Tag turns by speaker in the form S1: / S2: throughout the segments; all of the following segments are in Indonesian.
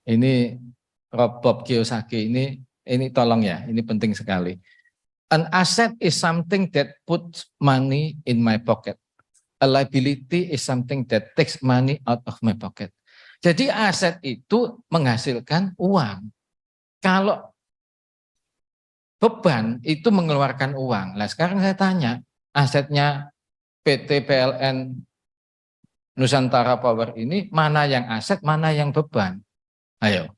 S1: ini Bob Kiyosaki ini tolong ya, ini penting sekali. An asset is something that puts money in my pocket. A liability is something that takes money out of my pocket. Jadi aset itu menghasilkan uang. Kalau beban itu mengeluarkan uang. Nah sekarang saya tanya, asetnya PT PLN Nusantara Power ini mana yang aset, mana yang beban? Ayo.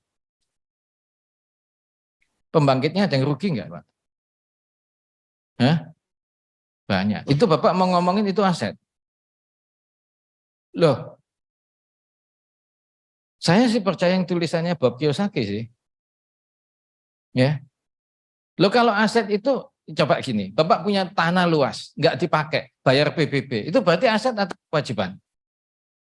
S1: Pembangkitnya ada yang rugi nggak, Pak? Hah? Banyak. Itu Bapak mau ngomongin itu aset. Loh, saya sih percaya yang tulisannya Bob Kiyosaki sih. Ya. Loh kalau aset itu, coba gini, Bapak punya tanah luas, nggak dipakai, bayar PBB, itu berarti aset atau kewajiban?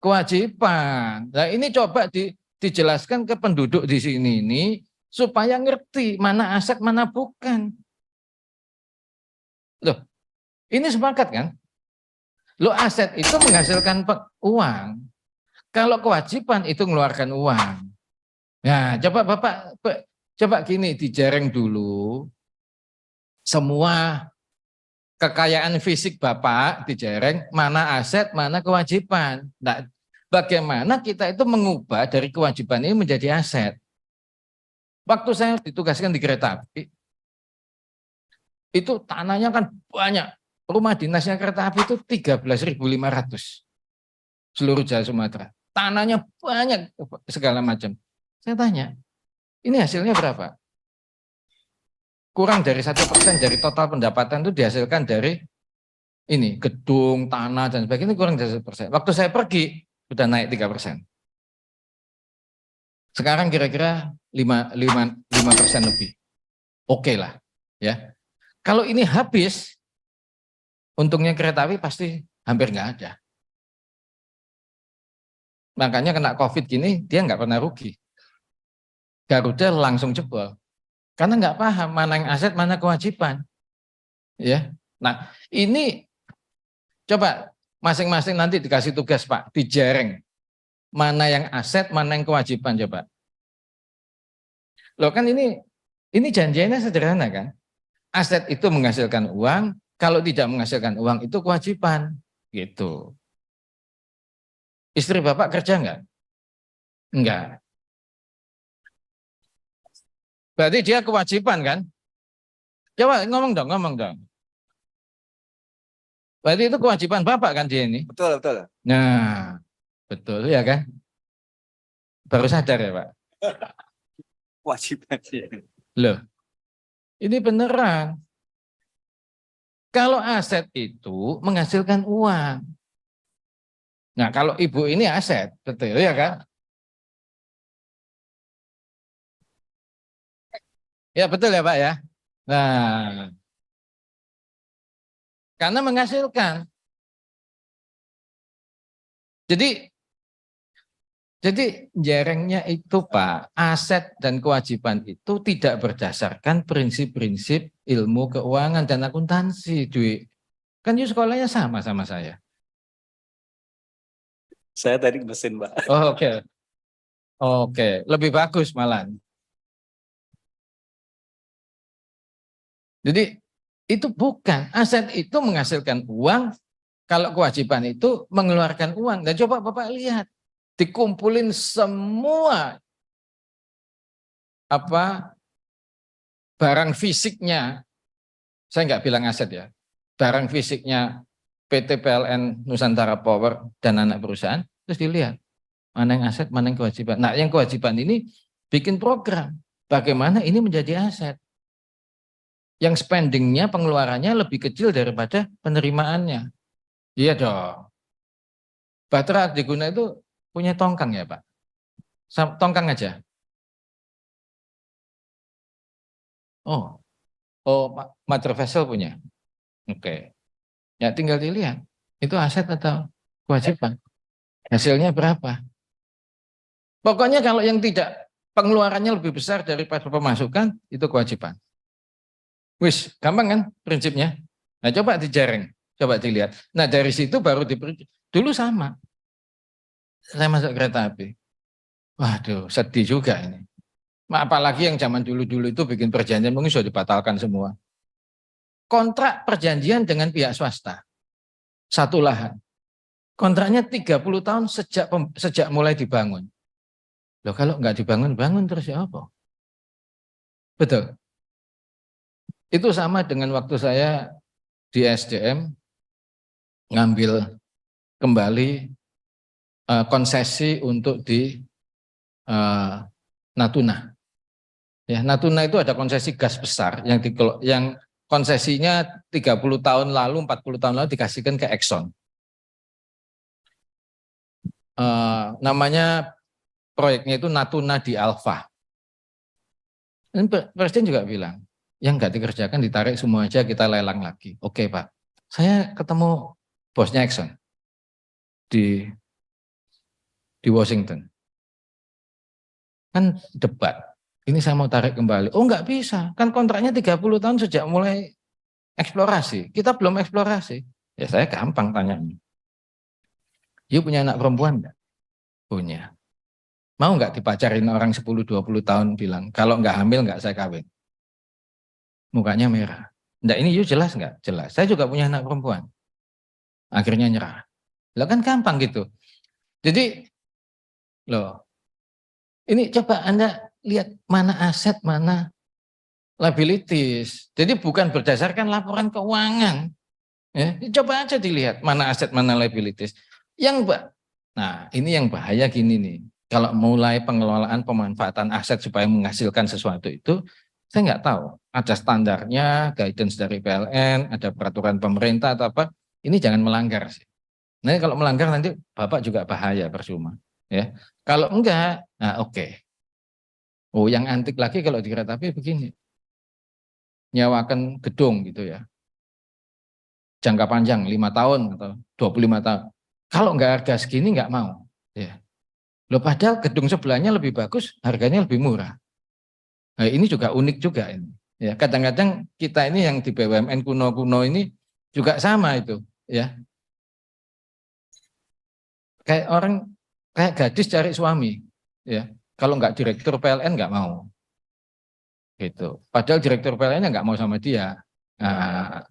S1: Kewajiban. Nah ini coba dijelaskan ke penduduk di sini ini, supaya ngerti mana aset, mana bukan. Loh, ini sepakat kan? Loh aset itu menghasilkan uang. Kalau kewajiban itu mengeluarkan uang. Nah, coba Bapak, coba gini, dijereng dulu. Semua kekayaan fisik Bapak dijereng, mana aset, mana kewajiban. Nah, bagaimana kita itu mengubah dari kewajiban ini menjadi aset? Waktu saya ditugaskan di kereta api, itu tanahnya kan banyak. Rumah dinasnya kereta api itu 13.500 seluruh Jawa Sumatera. Tanahnya banyak segala macam. Saya tanya, ini hasilnya berapa? Kurang dari 1% dari total pendapatan itu dihasilkan dari ini gedung, tanah dan sebagainya, kurang dari 1%. Waktu saya pergi sudah naik 3%. Sekarang kira-kira 5% lebih. Oke lah, ya. Kalau ini habis, untungnya kereta api pasti hampir nggak ada. Makanya kena COVID gini, dia nggak pernah rugi. Garuda langsung jebol. Karena nggak paham mana yang aset, mana kewajiban. Ya. Nah, ini coba masing-masing nanti dikasih tugas Pak, dijereng. Mana yang aset, mana yang kewajiban coba. Loh kan ini janjiannya sederhana kan. Aset itu menghasilkan uang, kalau tidak menghasilkan uang itu kewajiban. Gitu. Istri Bapak kerja enggak? Enggak. Berarti dia kewajiban kan? Coba ngomong dong. Berarti itu kewajiban Bapak kan dia ini?
S2: Betul, betul.
S1: Nah, betul ya kan? Baru sadar ya Pak?
S2: Kewajiban sih.
S1: Loh, ini beneran. Kalau aset itu menghasilkan uang. Nah, kalau ibu ini aset, betul ya kan? Ya betul ya Pak ya? Nah, karena menghasilkan. Jadi jerengnya itu Pak, aset dan kewajiban itu tidak berdasarkan prinsip-prinsip ilmu keuangan dan akuntansi, Dwi. Kan you sekolahnya sama saya.
S2: Saya tadi mesin, Pak.
S1: Oh, oke. Oke, lebih bagus malah. Jadi itu bukan, aset itu menghasilkan uang, kalau kewajiban itu mengeluarkan uang. Dan coba Bapak lihat, dikumpulin semua barang fisiknya, saya nggak bilang aset ya, barang fisiknya PT PLN Nusantara Power dan anak perusahaan, terus dilihat mana yang aset, mana yang kewajiban. Nah, yang kewajiban ini bikin program bagaimana ini menjadi aset. Yang spendingnya, pengeluarannya lebih kecil daripada penerimaannya. Iya dong. Baterai diguna itu punya tongkang ya Pak? Tongkang aja. Oh, Mother Vessel punya. Oke. Ya tinggal dilihat. Itu aset atau kewajiban? Hasilnya berapa? Pokoknya kalau yang tidak pengeluarannya lebih besar daripada pemasukan, itu kewajiban. Wis, gampang kan prinsipnya? Nah coba dijareng, coba dilihat. Nah dari situ baru dulu sama. Saya masuk kereta api. Waduh, sedih juga ini. Apalagi yang zaman dulu-dulu itu bikin perjanjian mungkin sudah dibatalkan semua. Kontrak perjanjian dengan pihak swasta, satu lahan. Kontraknya 30 tahun sejak mulai dibangun. Loh kalau nggak dibangun terus ya apa? Betul. Itu sama dengan waktu saya di SDM ngambil kembali konsesi untuk di Natuna. Ya, Natuna itu ada konsesi gas besar yang konsesinya 30 tahun lalu, 40 tahun lalu dikasihkan ke Exxon. Namanya proyeknya itu Natuna di Alpha. Dan Presiden juga bilang, yang nggak dikerjakan ditarik semua aja, kita lelang lagi. Oke Pak, saya ketemu bosnya Exxon di Washington. Kan debat, ini saya mau tarik kembali. Oh nggak bisa, kan kontraknya 30 tahun sejak mulai eksplorasi. Kita belum eksplorasi. Ya saya gampang tanyanya. You punya anak perempuan nggak? Punya. Mau nggak dipacarin orang 10-20 tahun bilang, kalau nggak hamil nggak saya kawin. Mukanya merah. Nggak, ini you jelas nggak? Jelas. Saya juga punya anak perempuan. Akhirnya nyerah. Lah kan gampang gitu. Jadi, loh, ini coba Anda lihat mana aset, mana liabilities. Jadi bukan berdasarkan laporan keuangan. Ya, coba aja dilihat mana aset, mana liabilities. Nah, ini yang bahaya gini nih. Kalau mulai pengelolaan pemanfaatan aset supaya menghasilkan sesuatu itu, saya nggak tahu. Ada standarnya, guidance dari PLN, ada peraturan pemerintah atau apa. Ini jangan melanggar sih. Nah, kalau melanggar nanti Bapak juga bahaya percuma. Ya, kalau enggak, nah oke. Oh, yang antik lagi kalau di kereta api begini, nyewakan gedung gitu ya, jangka panjang 5 tahun atau 25 tahun. Kalau enggak harga segini enggak mau. Ya. Loh padahal gedung sebelahnya lebih bagus, harganya lebih murah. Nah, ini juga unik juga ini. Ya, kadang-kadang kita ini yang di BUMN kuno-kuno ini juga sama itu, ya. Kayak orang kayak gadis cari suami, ya. Kalau enggak direktur PLN enggak mau. Gitu. Padahal direktur PLN enggak mau sama dia. Nah,